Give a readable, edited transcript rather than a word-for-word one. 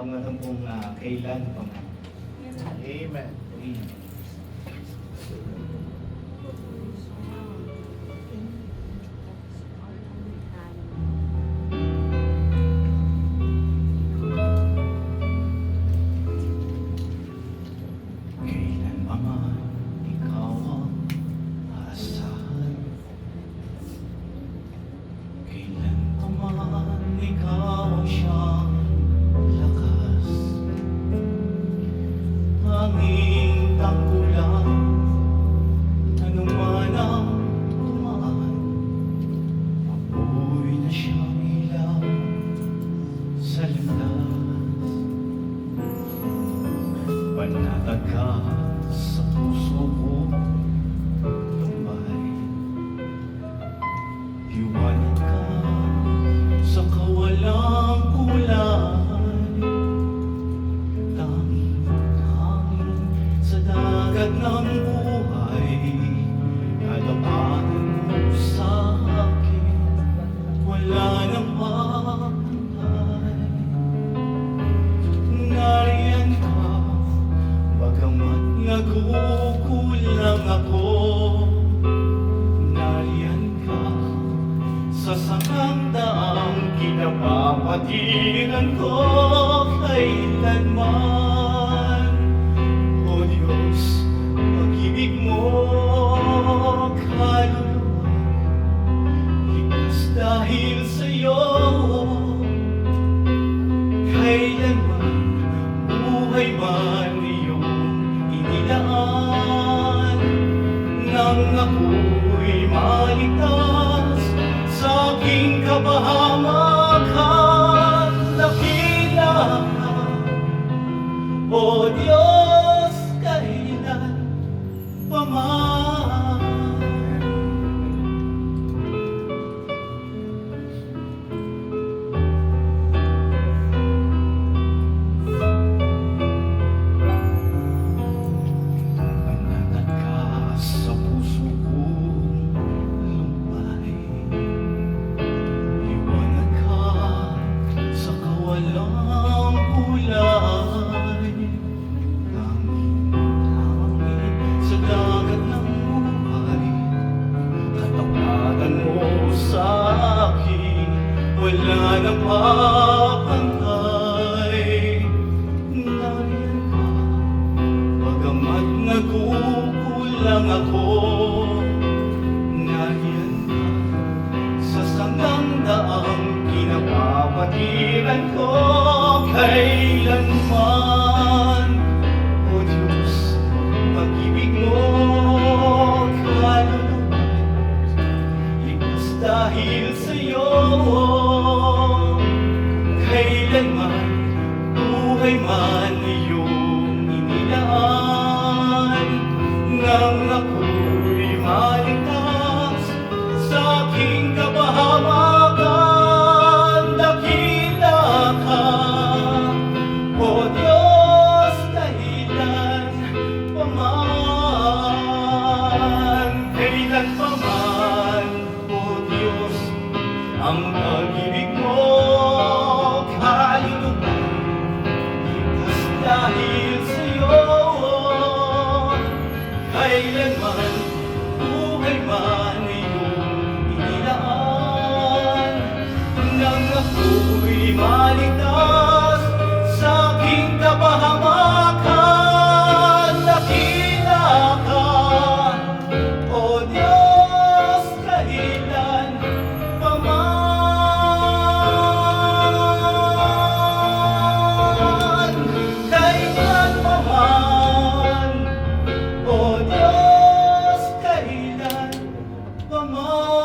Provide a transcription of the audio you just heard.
Pangatang pong kailan pa man. Amen. Amen. Kailan pa man ikaw ang aasahan. Kailan pa man ikaw ang siyang lakas. Tanging tanggulan, anuman ang dumaan, ako'y na siyang ilaw sa landas. Panatag ka sa puso ko, lumbay. Liwanag ka sa kawalang kulay. Tanging sa dagat ng buhay, kalapatan mo sa akin, wala nang pantay. Nariyan ka, bagamat nagkukulang ako. Nariyan ka sa sangandaang kinapapatiran ko kailanman. O Diyos, pag-ibig mo kaluluwa, ligtas dahil sa'yo. Kailanman, buhay man iyong inilaan, nang ako'y maligtas sa aking kapahamakan. Dakila ka, O Diyos, kailan pa man. Panatag ka sa puso kong lumbay. Liwanag ka sa kawalang kulay. Tanging sa dagat ng buhay, katapatan mo sa akin, wala nang papantay. Nariyan ka, bagamat nagkukulang ako. Nariyan ka sa sangandaang kinapapatiran ko kailanman. O Diyos, pag-ibig mo kaluluwa, ligtas dahil sa'yo. Kailanman, buhay man iyong inilaan, nang ako'y maligtas sa aking kapahamakan. Dakila ka, O Diyos, kailan pa man. Kailan pa man, O Diyos, ang pag-ibig mo kaluluwa, ligtas dahil sa'yo. Kailanman, buhay man iyong inilaan, nang ako'y maligtas sa aking kapahamakan. Dakila ka, O Diyos, kailan pa man. Kailan pa man, O Diyos, kailan pa man.